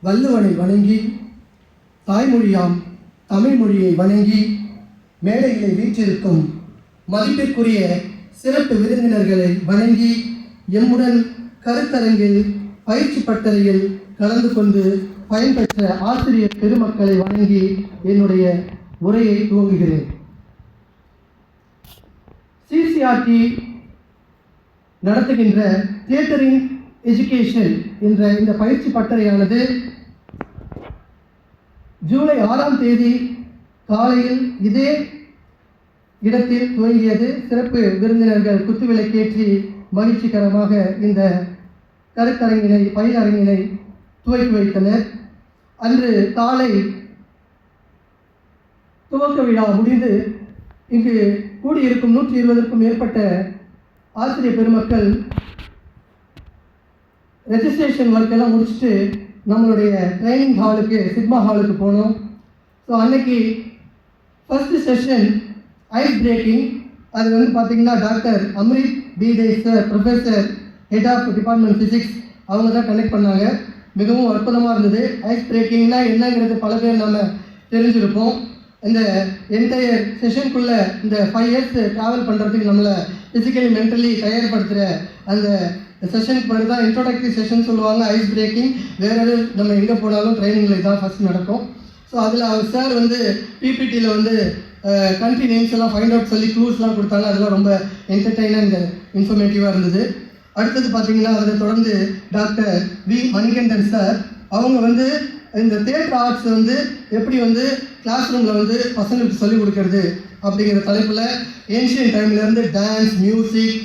வள்ளுவனை வணங்கி, தாய்மொழியாம் தமிழ் மொழியை வணங்கி மேடைகளை வீற்றிருக்கும் மதிப்பிற்குரிய சிறப்பு விருந்தினர்களை வணங்கி எம்முடன் கருத்தரங்கில் பயிற்சி பட்டறையில் கலந்து கொண்டு பயன்பெற்ற ஆசிரியர் பெருமக்களை வணங்கி என்னுடைய உரையை துவங்குகிறேன். சிசிஆர்டி நடத்துகின்ற தியேட்டரிங் எஜுகேஷன் என்ற இந்த பயிற்சி பட்டறையானது ஜூலை 6ஆம் தேதி காலையில் இதே இடத்தில் துவங்கியது. சிறப்பு விருந்தினர்கள் குத்துவிளக்கேற்றி மகிழ்ச்சிகரமாக இந்த கருத்தரங்கினை பயிலரங்கினை துவக்கி வைத்தனர். அன்று காலை துவக்க விழா முடிந்து இங்கு கூடியிருக்கும் 120க்கும் மேற்பட்ட ஆசிரியர் பெருமக்கள் ரெஜிஸ்ட்ரேஷன் ஒர்க் எல்லாம் முடிச்சுட்டு நம்மளுடைய ட்ரைனிங் ஹாலுக்கு சிக்மா ஹாலுக்கு போனோம். ஸோ அன்னைக்கு ஃபர்ஸ்ட் செஷன் ஐஸ் பிரேக்கிங். அது வந்து பார்த்திங்கன்னா doctor Amrit Bhide sir, professor, head of department physics, அவங்க தான் கனெக்ட் பண்ணாங்க. மிகவும் அற்புதமாக இருந்தது. ஐஸ் பிரேக்கிங்னா என்னங்கிறது பல பேர் நம்ம தெரிஞ்சிருப்போம். இந்த என்டையர் செஷனுக்குள்ளே இந்த 5 இயர்ஸ் ட்ராவல் பண்ணுறதுக்கு நம்மளை ஃபிசிக்கலி மென்டலி தயார்படுத்துகிற அந்த செஷனுக்கு பிறகு தான் இன்ட்ரோடக்டரி செஷன் சொல்லுவாங்க. ஐஸ் பிரேக்கிங் வேறு நம்ம எங்கே போனாலும் ட்ரைனிங்கில் தான் ஃபஸ்ட் நடக்கும். ஸோ அதில் அவர் சார் வந்து பிபிடியில் வந்து கண்ட்ரி நேம்ஸ் எல்லாம் ஃபைண்ட் அவுட் சொல்லி க்ளூஸ்லாம் கொடுத்தாங்க. அதெல்லாம் ரொம்ப என்டர்டெய்னாக அண்ட் இன்ஃபர்மேட்டிவாக இருந்தது. அடுத்தது பார்த்திங்கன்னா அதில் தொடர்ந்து டாக்டர் வி மணிகண்டன் சார் அவங்க வந்து இந்த தியேட்டர் ஆர்ட்ஸ் வந்து எப்படி வந்து கிளாஸ் ரூமில் வந்து பசங்களுக்கு சொல்லிக் கொடுக்கறது அப்படிங்கிற தலைப்பில் ஏன்ஷியன் டைம்லேருந்து டான்ஸ், மியூசிக்,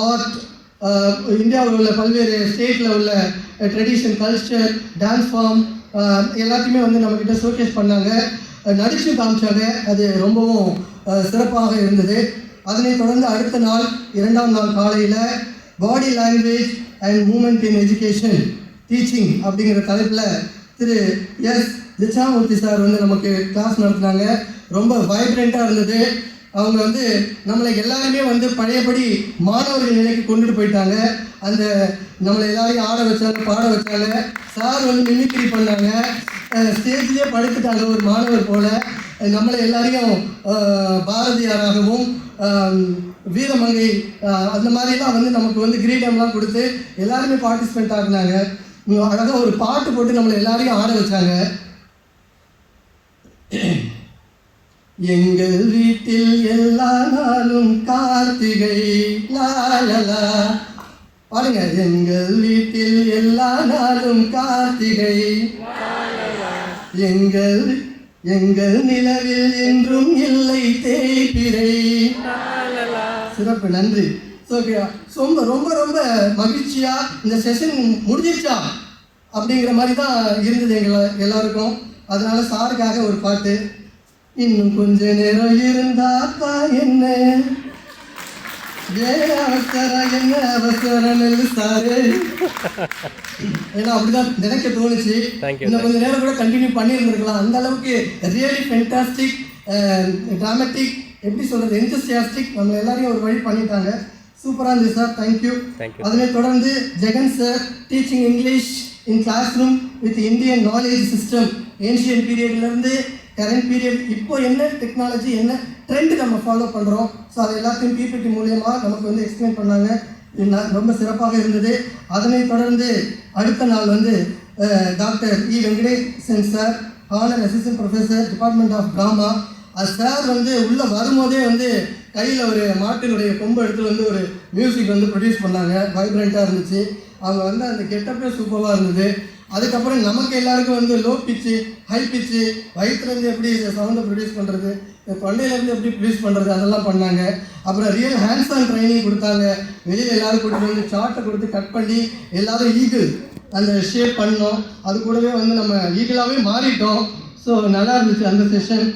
ஆர்ட், இந்தியாவில் உள்ள பல்வேறு ஸ்டேட்டில் உள்ள ட்ரெடிஷன், கல்ச்சர், டான்ஸ் ஃபார்ம் எல்லாத்தையுமே வந்து நம்மக்கிட்ட ஷோகேஸ் பண்ணாங்க, நடிச்சு காமிச்சாங்க. அது ரொம்பவும் சிறப்பாக இருந்தது. அதனைத் தொடர்ந்து அடுத்த நாள் 2ஆம் நாள் காலையில் body language and moment in education teaching அப்படிங்கிற தலைப்பில் திரு எஸ் திச்சாமூர்த்தி சார் வந்து நமக்கு கிளாஸ் நடத்தினாங்க. ரொம்ப வைப்ரண்ட்டாக இருந்தது. அவங்க வந்து நம்மளை எல்லாருமே வந்து பழையபடி மாணவர்கள் நிலைக்கு கொண்டுட்டு போயிட்டாங்க. அந்த நம்மளை எல்லாரையும் ஆட வச்சாங்க, பாட வச்சாங்க. சார் வந்து மிமிக்ரி பண்ணாங்க. ஸ்டேஜ்லேயே படுத்துட்டாங்க ஒரு மாணவர் போல். நம்மளை எல்லாரையும் பாரதியாராகவும் வீரமங்கை அந்த மாதிரிலாம் வந்து நமக்கு வந்து கிரீடம்லாம் கொடுத்து எல்லாருமே பார்ட்டிசிபேட் ஆகினாங்க. அழகாக ஒரு பாட்டு போட்டு நம்மளை எல்லாரையும் ஆட வச்சாங்க. எங்கள் வீட்டில் எல்லா நாளும் கார்த்திகை லாலலா பாருங்க. எங்கள் வீட்டில் எல்லா நாளும் கார்த்திகை, எங்கள் எங்கள் நிலவில் என்றும் இல்லை தேய்பிறை. சிறப்பு, நன்றி. ரொம்ப ரொம்ப ரொம்ப மகிழ்ச்சியாக இந்த செஷன் முடிஞ்சிருச்சா அப்படிங்கிற மாதிரி தான் இருந்தது எல்லாருக்கும். அதனால சாருக்காக ஒரு பாட்டு. இன்னும் கொஞ்ச நேரம் இருந்தாக்கா என்ன அவசரம், என்ன அவசரம் சாரு, ஏன்னா அப்படிதான் நினைக்க தோணுச்சு. இன்னும் கொஞ்ச நேரம் கூட கண்டினியூ பண்ணியிருந்துருக்கலாம். அந்த அளவுக்கு ரியலி ஃபென்டாஸ்டிக், ட்ராமட்டிக், எப்படி சொல்கிறது, என்தூசியாஸ்டிக், நம்ம எல்லாரையும் ஒரு வழி பண்ணிட்டாங்க. சூப்பராக இருந்துச்சு சார், தேங்க்யூ. அதனை தொடர்ந்து Jagan sir teaching English in class room with Indian knowledge system, ancient பீரியட்லேருந்து கரண்ட் பீரியட், இப்போ என்ன டெக்னாலஜி, என்ன ட்ரெண்ட் நம்ம ஃபாலோ பண்ணுறோம், ஸோ அது எல்லாத்தையும் பிபிடி மூலியமாக நமக்கு வந்து எக்ஸ்பிளைன் பண்ணாங்க. ரொம்ப சிறப்பாக இருந்தது. அதனைத் தொடர்ந்து அடுத்த நாள் வந்து doctor E Venkatesan sir, honour assistant professor, department of trauma. அது சார் வந்து உள்ளே வரும்போதே வந்து கையில் ஒரு மாட்டினுடைய கொம்பு எடுத்து வந்து ஒரு மியூசிக் வந்து ப்ரொடியூஸ் பண்ணாங்க. வைப்ரண்ட்டாக இருந்துச்சு. அவங்க வந்து அந்த கெட்டப்பே சூப்பராக இருந்தது. அதுக்கப்புறம் நமக்கு எல்லாருக்கும் வந்து லோ பிச்சு, ஹை பிச்சு, வயிற்றுலேருந்து எப்படி சவுண்டை ப்ரொடியூஸ் பண்ணுறது, தொண்டையிலேருந்து எப்படி ப்ரொடியூஸ் பண்ணுறது, அதெல்லாம் பண்ணாங்க. அப்புறம் ரியல் ஹேண்ட்ஸ் ஆன் ட்ரைனிங் கொடுத்தாங்க. வெளியில் எல்லோரும் கூட்டிகிட்டு வந்து சார்ட்டை கொடுத்து கட் பண்ணி எல்லோரும் ஈகிள் அந்த ஷேப் பண்ணோம். அது கூடவே வந்து நம்ம ஈகிளாகவே மாறிட்டோம். ஸோ நல்லா இருந்துச்சு அந்த செஷன்.